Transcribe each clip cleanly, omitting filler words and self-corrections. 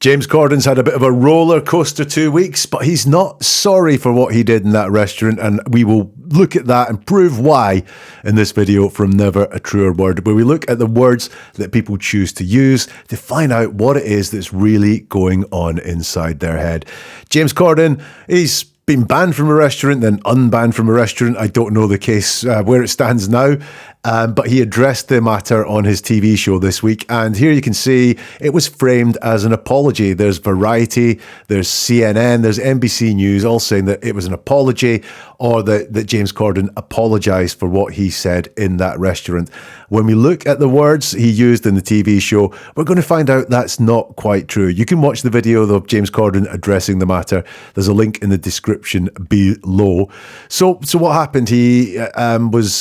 James Corden's had a bit of a roller coaster 2 weeks, but he's not sorry for what he did in that restaurant, and we will look at that and prove why in this video from Never a Truer Word, where we look at the words that people choose to use to find out what it is that's really going on inside their head. James Corden, he's been banned from a restaurant, then unbanned from a restaurant. I don't know the case where it stands now, but he addressed the matter on his TV show this week. And here you can see it was framed as an apology. There's Variety, there's CNN, there's NBC News, all saying that it was an apology or that James Corden apologized for what he said in that restaurant. When we look at the words he used in the TV show, we're going to find out that's not quite true. You can watch the video of James Corden addressing the matter. There's a link in the description below. So what happened? He was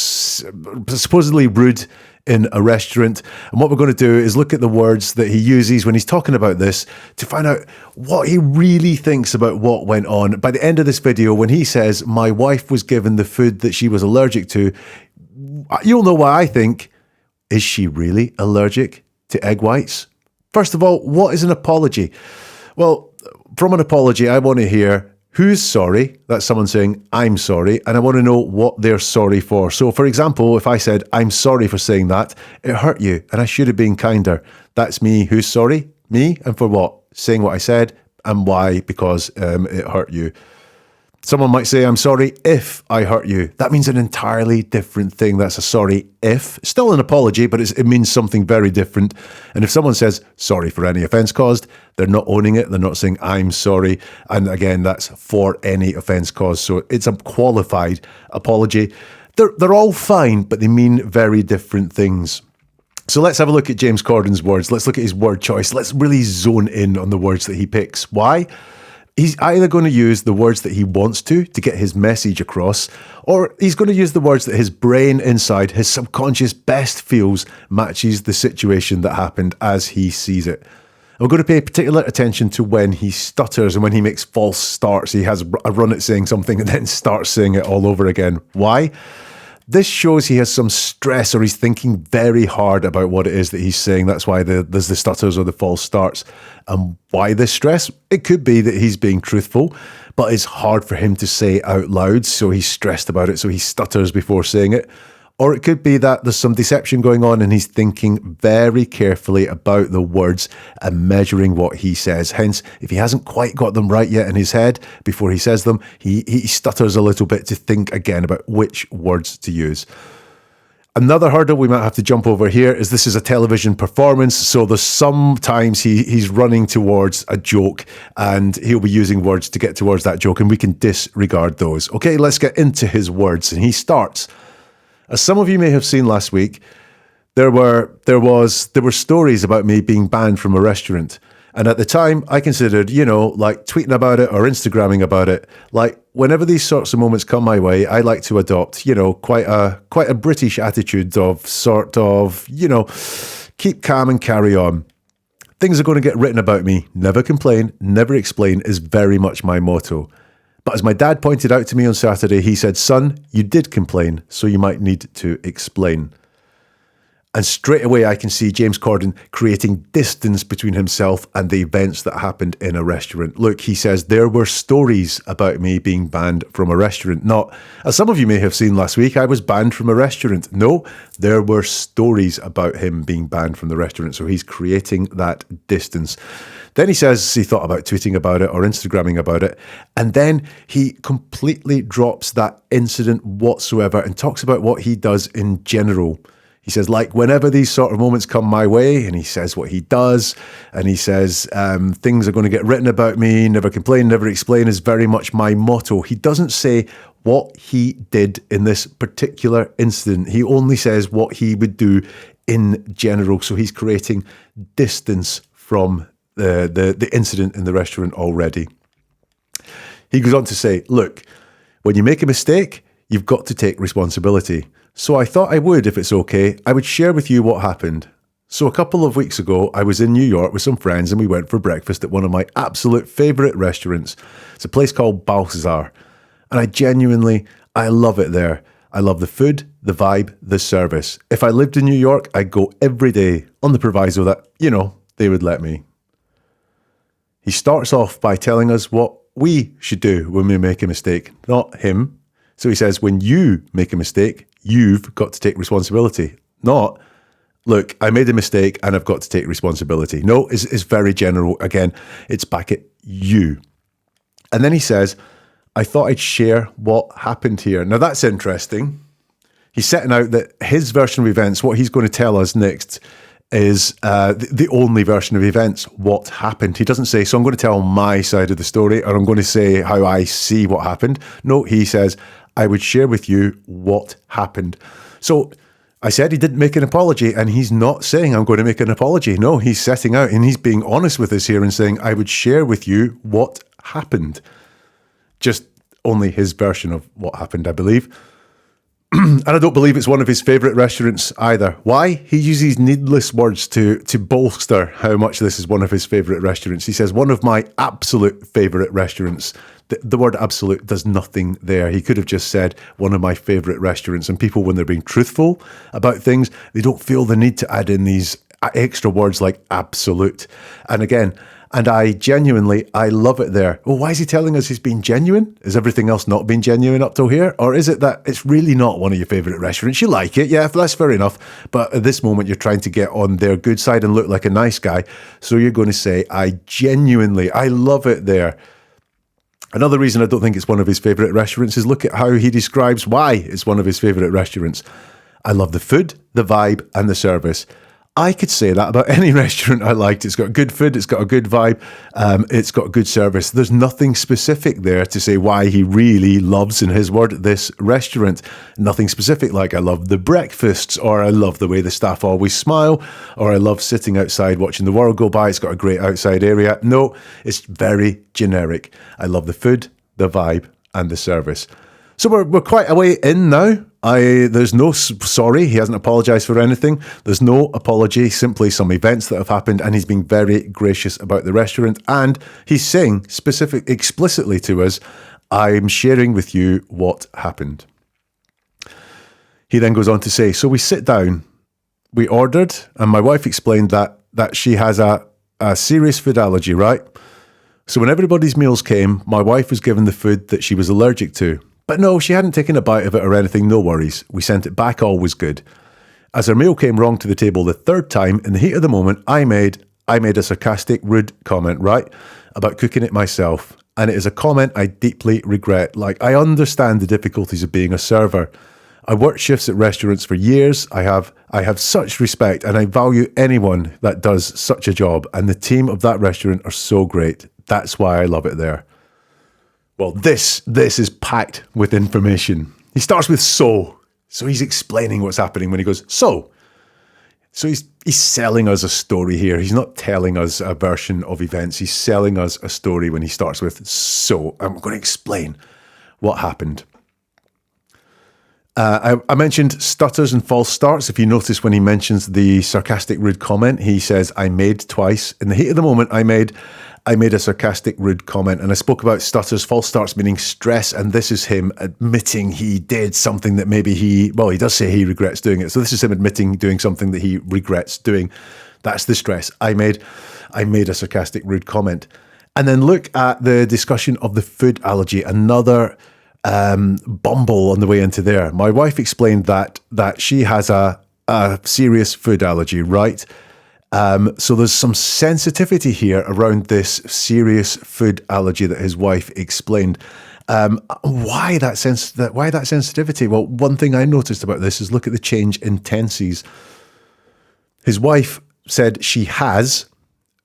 supposedly rude in a restaurant. And what we're going to do is look at the words that he uses when he's talking about this to find out what he really thinks about what went on. By the end of this video, when he says, "My wife was given the food that she was allergic to," you'll know why I think, is she really allergic to egg whites? First of all, what is an apology? Well, from an apology, I want to hear who's sorry. That's someone saying, "I'm sorry," and I want to know what they're sorry for. So, for example, if I said, "I'm sorry for saying that, it hurt you, and I should have been kinder." That's me. Who's sorry? Me. And for what? Saying what I said. And why? Because it hurt you. Someone might say, "I'm sorry if I hurt you." That means an entirely different thing. That's a sorry if. Still an apology, but it means something very different. And if someone says, "Sorry for any offence caused," they're not owning it. They're not saying, "I'm sorry." And again, that's for any offence caused. So it's a qualified apology. They're all fine, but they mean very different things. So let's have a look at James Corden's words. Let's look at his word choice. Let's really zone in on the words that he picks. Why? He's either going to use the words that he wants to get his message across, or he's going to use the words that his brain inside, his subconscious best feels matches the situation that happened as he sees it. We're going to pay particular attention to when he stutters and when he makes false starts. He has a run at saying something and then starts saying it all over again. Why? This shows he has some stress, or he's thinking very hard about what it is that he's saying. That's why there's the stutters or the false starts. And why this stress? It could be that he's being truthful, but it's hard for him to say out loud, so he's stressed about it, so he stutters before saying it. Or it could be that there's some deception going on and he's thinking very carefully about the words and measuring what he says. Hence, if he hasn't quite got them right yet in his head before he says them, he stutters a little bit to think again about which words to use. Another hurdle we might have to jump over here is this is a television performance, so there's sometimes he's running towards a joke and he'll be using words to get towards that joke, and we can disregard those. Okay, let's get into his words. And he starts, as some of you may have seen last week, there were stories about me being banned from a restaurant. And at the time, I considered, like tweeting about it or Instagramming about it. Like, whenever these sorts of moments come my way, I like to adopt, quite a British attitude of keep calm and carry on. Things are going to get written about me. Never complain, never explain is very much my motto. But as my dad pointed out to me on Saturday, he said, "Son, you did complain, so you might need to explain." And straight away, I can see James Corden creating distance between himself and the events that happened in a restaurant. Look, he says, there were stories about me being banned from a restaurant. Not, as some of you may have seen last week, I was banned from a restaurant. No, there were stories about him being banned from the restaurant. So he's creating that distance. Then he says he thought about tweeting about it or Instagramming about it. And then he completely drops that incident whatsoever and talks about what he does in general. He says, like, whenever these sort of moments come my way, and he says what he does, and he says, things are going to get written about me, never complain, never explain is very much my motto. He doesn't say what he did in this particular incident. He only says what he would do in general. So he's creating distance from the incident in the restaurant already. He goes on to say, look, when you make a mistake, you've got to take responsibility. So I thought I would, if it's okay, I would share with you what happened. So a couple of weeks ago, I was in New York with some friends and we went for breakfast at one of my absolute favourite restaurants. It's a place called Balthazar. And I love it there. I love the food, the vibe, the service. If I lived in New York, I'd go every day on the proviso that, they would let me. He starts off by telling us what we should do when we make a mistake, not him. So he says, when you make a mistake, you've got to take responsibility. Not, look, I made a mistake and I've got to take responsibility. No, it's very general. Again, it's back at you. And then he says, I thought I'd share what happened here. Now that's interesting. He's setting out that his version of events, what he's going to tell us next, is the only version of events, what happened. He doesn't say, so I'm going to tell my side of the story, or I'm going to say how I see what happened. No, he says, I would share with you what happened. So I said he didn't make an apology, and he's not saying I'm going to make an apology. No, he's setting out, and he's being honest with us here and saying, I would share with you what happened. Just only his version of what happened, I believe. And I don't believe it's one of his favourite restaurants either. Why? He uses needless words to bolster how much this is one of his favourite restaurants. He says, one of my absolute favourite restaurants. The word absolute does nothing there. He could have just said one of my favourite restaurants. And people, when they're being truthful about things, they don't feel the need to add in these extra words like absolute. And again, and I love it there. Well, why is he telling us he's been genuine? Is everything else not been genuine up till here? Or is it that it's really not one of your favourite restaurants? You like it, yeah, that's fair enough. But at this moment, you're trying to get on their good side and look like a nice guy. So you're going to say, I love it there. Another reason I don't think it's one of his favourite restaurants is look at how he describes why it's one of his favourite restaurants. I love the food, the vibe, and the service. I could say that about any restaurant I liked. It's got good food, it's got a good vibe, it's got good service. There's nothing specific there to say why he really loves, in his word, this restaurant. Nothing specific like I love the breakfasts, or I love the way the staff always smile, or I love sitting outside watching the world go by. It's got a great outside area. No, it's very generic. I love the food, the vibe, and the service. So we're quite a way in now. There's no sorry. He hasn't apologised for anything. There's no apology, simply some events that have happened, and he's being very gracious about the restaurant. And he's saying explicitly to us, I'm sharing with you what happened. He then goes on to say, so we sit down, we ordered, and my wife explained that she has a serious food allergy, right? So when everybody's meals came, my wife was given the food that she was allergic to. But no, she hadn't taken a bite of it or anything, no worries. We sent it back, all was good. As her meal came wrong to the table the third time, in the heat of the moment, I made a sarcastic, rude comment, right, about cooking it myself. And it is a comment I deeply regret. Like, I understand the difficulties of being a server. I worked shifts at restaurants for years. I have such respect, and I value anyone that does such a job. And the team of that restaurant are so great. That's why I love it there. Well, this is packed with information. He starts with so. So he's explaining what's happening when he goes, so. So he's selling us a story here. He's not telling us a version of events. He's selling us a story when he starts with so. I'm going to explain what happened. I mentioned stutters and false starts. If you notice when he mentions the sarcastic, rude comment, he says, I made twice. In the heat of the moment, I made a sarcastic, rude comment. And I spoke about stutters, false starts meaning stress. And this is him admitting he did something that maybe he does say he regrets doing it. So this is him admitting doing something that he regrets doing. That's the stress. I made a sarcastic, rude comment. And then look at the discussion of the food allergy, another bumble on the way into there. My wife explained that she has a serious food allergy, right? So there's some sensitivity here around this serious food allergy that his wife explained. Why that sensitivity? Well, one thing I noticed about this is look at the change in tenses. His wife said she has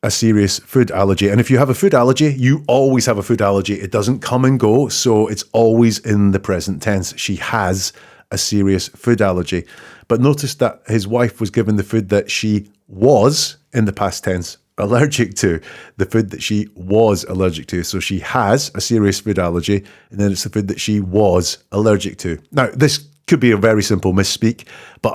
a serious food allergy. And if you have a food allergy, you always have a food allergy. It doesn't come and go, so it's always in the present tense. She has a serious food allergy. But notice that his wife was given the food that she was, in the past tense, allergic to. The food that she was allergic to. So she has a serious food allergy, and then it's the food that she was allergic to. Now, this could be a very simple misspeak, but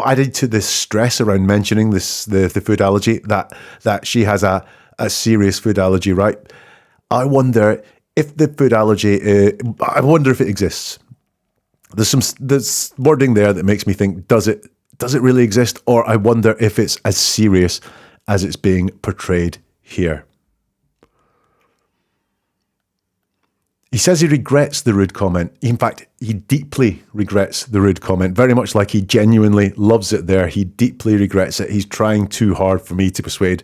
added to this stress around mentioning the food allergy, that she has a serious food allergy, right? I wonder if the food allergy, I wonder if it exists. There's wording there that makes me think, does it really exist? Or I wonder if it's as serious as it's being portrayed here. He says he regrets the rude comment. In fact, he deeply regrets the rude comment, very much like he genuinely loves it there. He deeply regrets it. He's trying too hard for me to persuade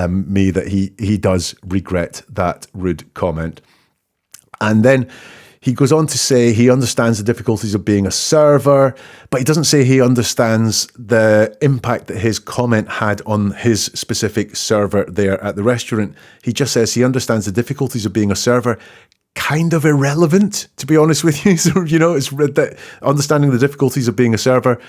me that he does regret that rude comment. And then he goes on to say he understands the difficulties of being a server, but he doesn't say he understands the impact that his comment had on his specific server there at the restaurant. He just says he understands the difficulties of being a server. Kind of irrelevant, to be honest with you. So, it's that understanding the difficulties of being a server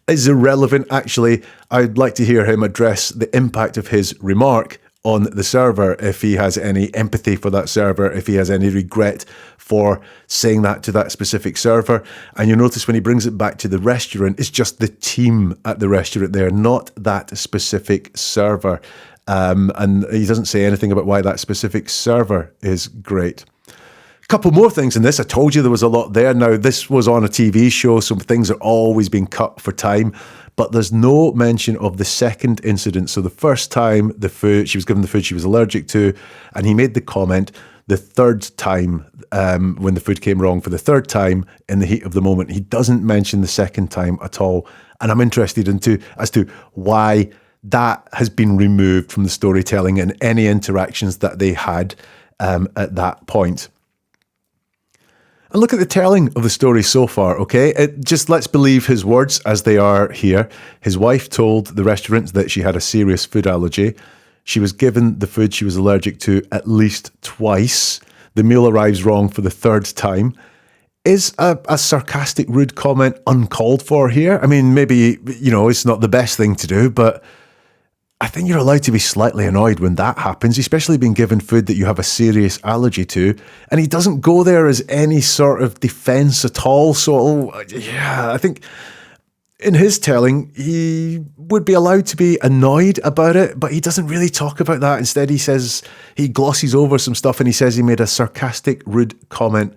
is irrelevant. Actually, I'd like to hear him address the impact of his remark on the server, if he has any empathy for that server, if he has any regret for saying that to that specific server. And you'll notice when he brings it back to the restaurant, it's just the team at the restaurant there, not that specific server. And he doesn't say anything about why that specific server is great. Couple more things in this. I told you there was a lot there. Now, this was on a TV show, so things are always being cut for time, but there's no mention of the second incident. So the first time she was given the food she was allergic to, and he made the comment the third time when the food came wrong for the third time in the heat of the moment. He doesn't mention the second time at all. And I'm interested as to why that has been removed from the storytelling and any interactions that they had at that point. And look at the telling of the story so far, okay? Let's believe his words as they are here. His wife told the restaurant that she had a serious food allergy. She was given the food she was allergic to at least twice. The meal arrives wrong for the third time. Is a sarcastic, rude comment uncalled for here? I mean, maybe, it's not the best thing to do, but I think you're allowed to be slightly annoyed when that happens, especially being given food that you have a serious allergy to. And he doesn't go there as any sort of defense at all. So, yeah, I think in his telling, he would be allowed to be annoyed about it, but he doesn't really talk about that. Instead, he says he glosses over some stuff and he says he made a sarcastic, rude comment,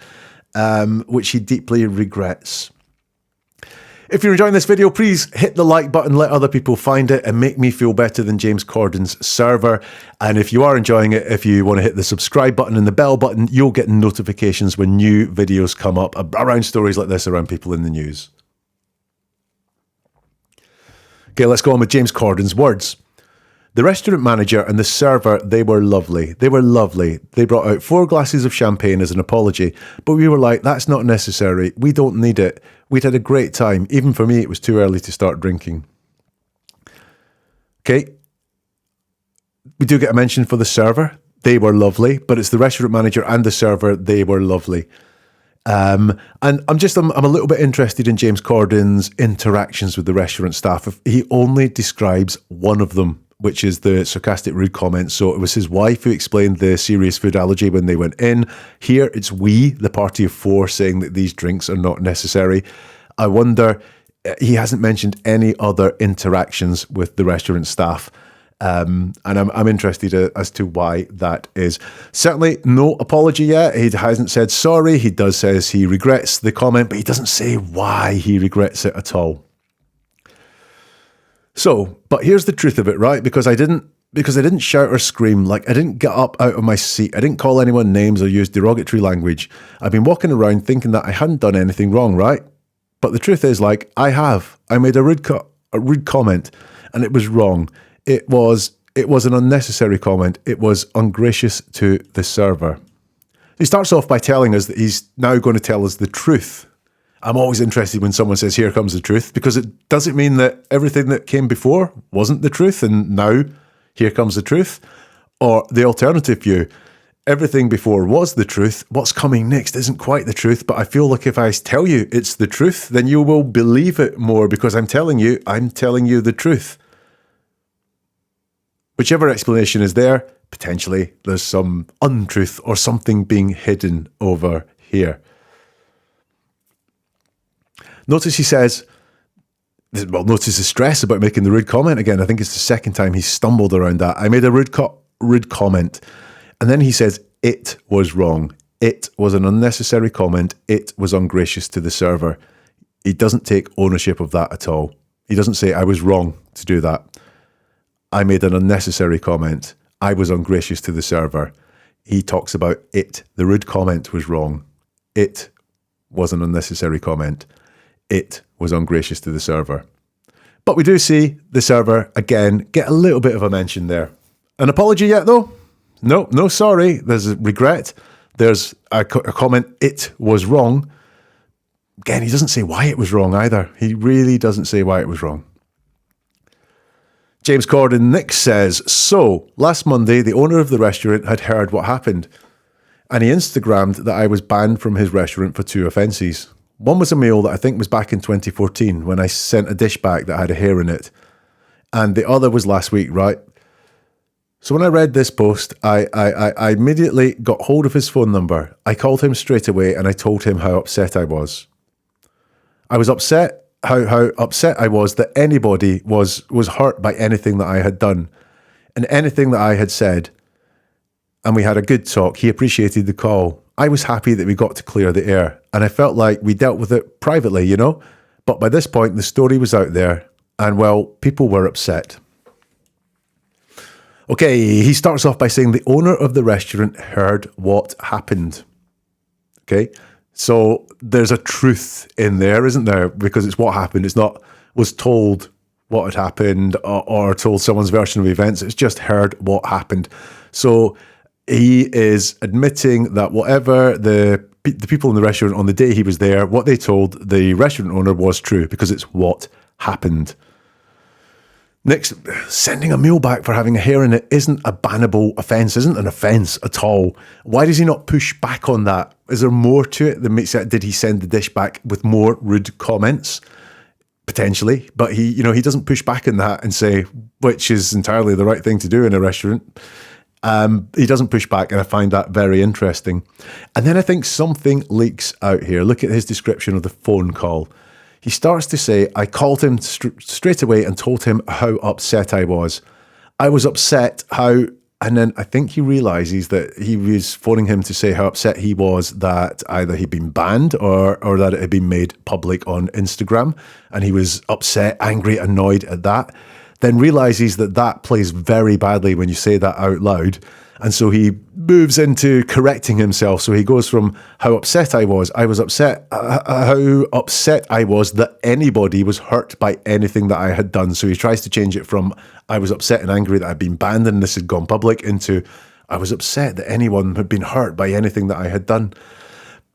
which he deeply regrets. If you're enjoying this video, please hit the like button, let other people find it, and make me feel better than James Corden's server. And if you are enjoying it, if you want to hit the subscribe button and the bell button, you'll get notifications when new videos come up around stories like this, around people in the news. Okay, let's go on with James Corden's words. The restaurant manager and the server, they were lovely. They were lovely. They brought out 4 glasses of champagne as an apology, but we were like, that's not necessary. We don't need it. We'd had a great time. Even for me, it was too early to start drinking. Okay. We do get a mention for the server. They were lovely, but it's the restaurant manager and the server. They were lovely. And I'm a little bit interested in James Corden's interactions with the restaurant staff. If he only describes one of them, which is the sarcastic, rude comment. So it was his wife who explained the serious food allergy when they went in. Here, it's we, the party of 4, saying that these drinks are not necessary. I wonder, he hasn't mentioned any other interactions with the restaurant staff. And I'm interested as to why that is. Certainly no apology yet. He hasn't said sorry. He does says he regrets the comment, but he doesn't say why he regrets it at all. So, but here's the truth of it, right? Because I didn't shout or scream, like I didn't get up out of my seat. I didn't call anyone names or use derogatory language. I've been walking around thinking that I hadn't done anything wrong, right? But the truth is, like, I have. I made a rude comment, and it was wrong. It was an unnecessary comment. It was ungracious to the server. He starts off by telling us that he's now going to tell us the truth. I'm always interested when someone says, here comes the truth, because it doesn't mean that everything that came before wasn't the truth, and now here comes the truth. Or the alternative view, everything before was the truth, what's coming next isn't quite the truth, but I feel like if I tell you it's the truth, then you will believe it more, because I'm telling you the truth. Whichever explanation is there, potentially there's some untruth or something being hidden over here. Notice he says, notice the stress about making the rude comment again. I think it's the second time he's stumbled around that. I made a rude comment. And then he says, it was wrong. It was an unnecessary comment. It was ungracious to the server. He doesn't take ownership of that at all. He doesn't say, I was wrong to do that. I made an unnecessary comment. I was ungracious to the server. he talks about it. The rude comment was wrong. It was an unnecessary comment. It was ungracious to the server. But we do see the server, again, get a little bit of a mention there. An apology yet, though? No sorry. There's a regret. There's a comment, it was wrong. Again, he doesn't say why it was wrong either. He really doesn't say why it was wrong. James Corden Nick says, so, last Monday, the owner of the restaurant had heard what happened, and he Instagrammed that I was banned from his restaurant for 2 offences. One was a meal that I think was back in 2014 when I sent a dish back that had a hair in it, and the other was last week, right? So when I read this post, I immediately got hold of his phone number. I called him straight away and I told him how upset I was. I was upset how upset I was that anybody was hurt by anything that I had done and anything that I had said. And we had a good talk. He appreciated the call. I was happy that we got to clear the air and I felt like we dealt with it privately, you know? But by this point, the story was out there and, well, people were upset. Okay, he starts off by saying the owner of the restaurant heard what happened. Okay, so there's a truth in there, isn't there? Because it's what happened. It's not was told what had happened or told someone's version of events. It's just heard what happened. So he is admitting that whatever the people in the restaurant on the day he was there, what they told the restaurant owner was true because it's what happened. Next, sending a meal back for having a hair in it isn't a bannable offence, isn't an offence at all. Why does he not push back on that? Is there more to it that makes it, did he send the dish back with more rude comments? Potentially, but he doesn't push back on that and say, which is entirely the right thing to do in a restaurant. He doesn't push back, and I find that very interesting. And then I think something leaks out here. Look at his description of the phone call. He starts to say, I called him straight away and told him how upset I was. I was upset how, and then I think he realises that he was phoning him to say how upset he was that either he'd been banned or that it had been made public on Instagram. And he was upset, angry, annoyed at that. Then realises that plays very badly when you say that out loud. And so he moves into correcting himself. So he goes from how upset I was upset, how upset I was that anybody was hurt by anything that I had done. So he tries to change it from I was upset and angry that I'd been banned and this had gone public into I was upset that anyone had been hurt by anything that I had done.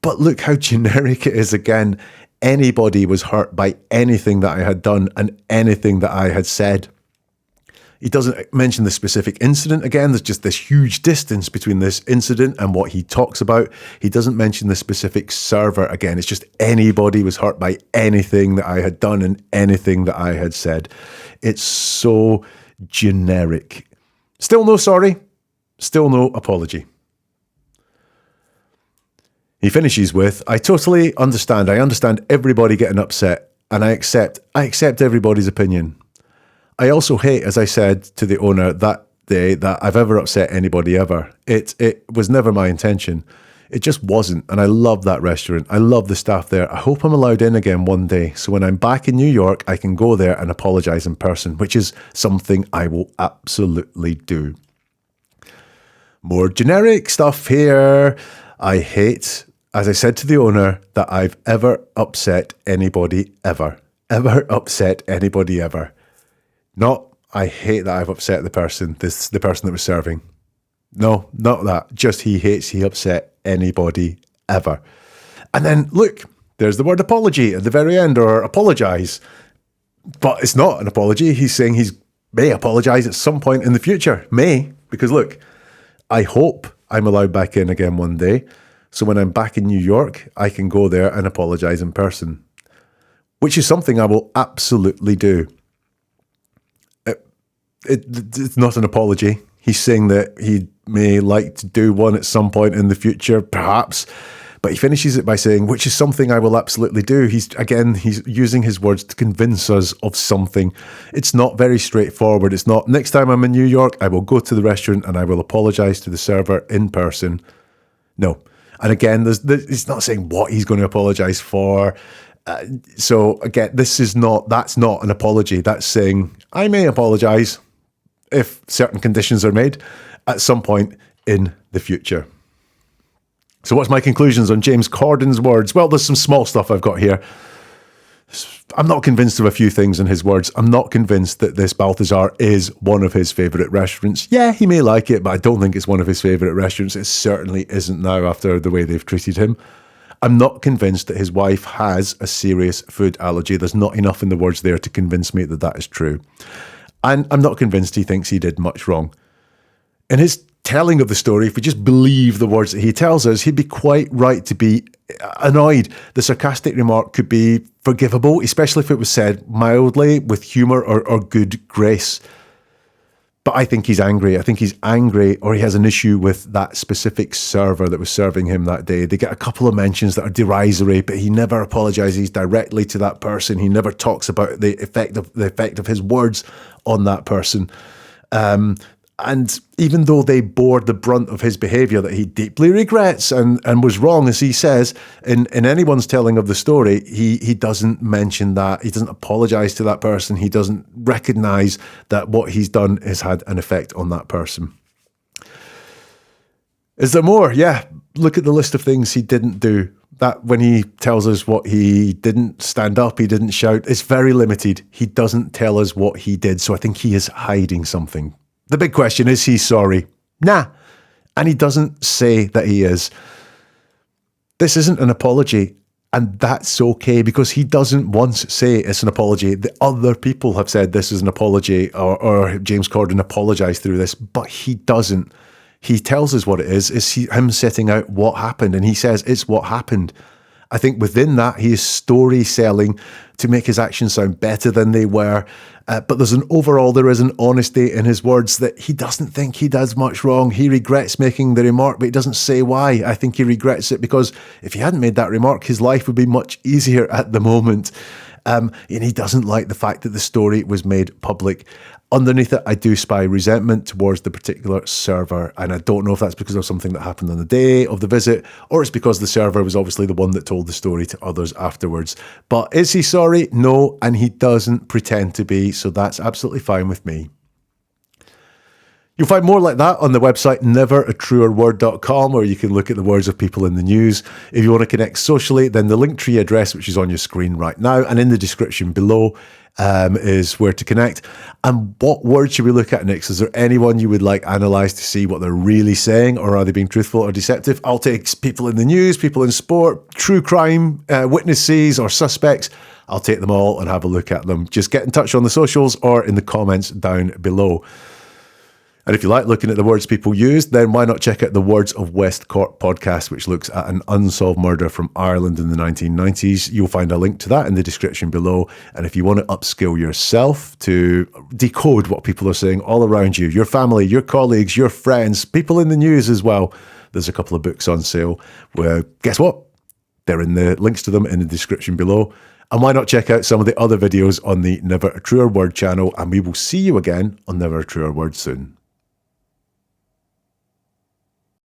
But look how generic it is again. Anybody was hurt by anything that I had done and anything that I had said. He doesn't mention the specific incident again. There's just this huge distance between this incident and what he talks about. He doesn't mention the specific server again. It's just anybody was hurt by anything that I had done and anything that I had said. It's so generic. Still no sorry. Still no apology. He finishes with, I totally understand. I understand everybody getting upset and I accept everybody's opinion. I also hate, as I said to the owner that day, that I've ever upset anybody ever. It was never my intention. It just wasn't. And I love that restaurant. I love the staff there. I hope I'm allowed in again one day. So when I'm back in New York, I can go there and apologize in person, which is something I will absolutely do. More generic stuff here. I hate, as I said to the owner, that I've ever upset anybody ever. Ever upset anybody ever. Not, I hate that I've upset the person that was serving. No, not that. Just he upset anybody ever. And then, look, there's the word apology at the very end, or apologise. But it's not an apology. He's saying he may apologise at some point in the future. May, because look, I hope I'm allowed back in again one day. So when I'm back in New York, I can go there and apologise in person. Which is something I will absolutely do. It's not an apology. He's saying that he may like to do one at some point in the future, perhaps. But he finishes it by saying, which is something I will absolutely do. He's using his words to convince us of something. It's not very straightforward. It's not, next time I'm in New York, I will go to the restaurant and I will apologise to the server in person. No. And again, he's not saying what he's going to apologise for. So again, that's not an apology. That's saying, I may apologise if certain conditions are made at some point in the future. So what's my conclusions on James Corden's words? Well, there's some small stuff I've got here. I'm not convinced of a few things in his words. I'm not convinced that this Balthazar is one of his favourite restaurants. Yeah, he may like it, but I don't think it's one of his favourite restaurants. It certainly isn't now after the way they've treated him. I'm not convinced that his wife has a serious food allergy. There's not enough in the words there to convince me that that is true. And I'm not convinced he thinks he did much wrong. In his telling of the story, if we just believe the words that he tells us, he'd be quite right to be annoyed. The sarcastic remark could be forgivable, especially if it was said mildly, with humour or good grace. But I think he's angry. I think he's angry, or he has an issue with that specific server that was serving him that day. They get a couple of mentions that are derisory, but he never apologises directly to that person. He never talks about the effect of his words on that person. And even though they bore the brunt of his behaviour that he deeply regrets and was wrong, as he says, in anyone's telling of the story, he doesn't mention that. He doesn't apologise to that person. He doesn't recognise that what he's done has had an effect on that person. Is there more? Yeah, look at the list of things he didn't do. That when he tells us what he didn't stand up, he didn't shout, it's very limited. He doesn't tell us what he did. So I think he is hiding something. The big question is he sorry? Nah. And he doesn't say that he is. This isn't an apology, and that's okay because he doesn't once say it's an apology. The other people have said this is an apology or James Corden apologised through this, but he doesn't. He tells us what it is. It's him setting out what happened, and he says it's what happened. I think within that, he is story selling to make his actions sound better than they were. But there is an honesty in his words that he doesn't think he does much wrong. He regrets making the remark, but he doesn't say why. I think he regrets it because if he hadn't made that remark, his life would be much easier at the moment. And he doesn't like the fact that the story was made public. Underneath it, I do spy resentment towards the particular server, and I don't know if that's because of something that happened on the day of the visit, or it's because the server was obviously the one that told the story to others afterwards. But is he sorry? No, and he doesn't pretend to be, so that's absolutely fine with me. You'll find more like that on the website neveratruerword.com, where you can look at the words of people in the news. If you want to connect socially, then the Linktree address, which is on your screen right now and in the description below, is where to connect. And what words should we look at next? Is there anyone you would like analysed to see what they're really saying, or are they being truthful or deceptive? I'll take people in the news, people in sport, true crime, witnesses or suspects. I'll take them all and have a look at them. Just get in touch on the socials or in the comments down below. And if you like looking at the words people used, then why not check out the Words of West Cork podcast, which looks at an unsolved murder from Ireland in the 1990s. You'll find a link to that in the description below. And if you want to upskill yourself to decode what people are saying all around you, your family, your colleagues, your friends, people in the news as well, there's a couple of books on sale where, guess what? They're in the links to them in the description below. And why not check out some of the other videos on the Never a Truer Word channel, and we will see you again on Never a Truer Word soon.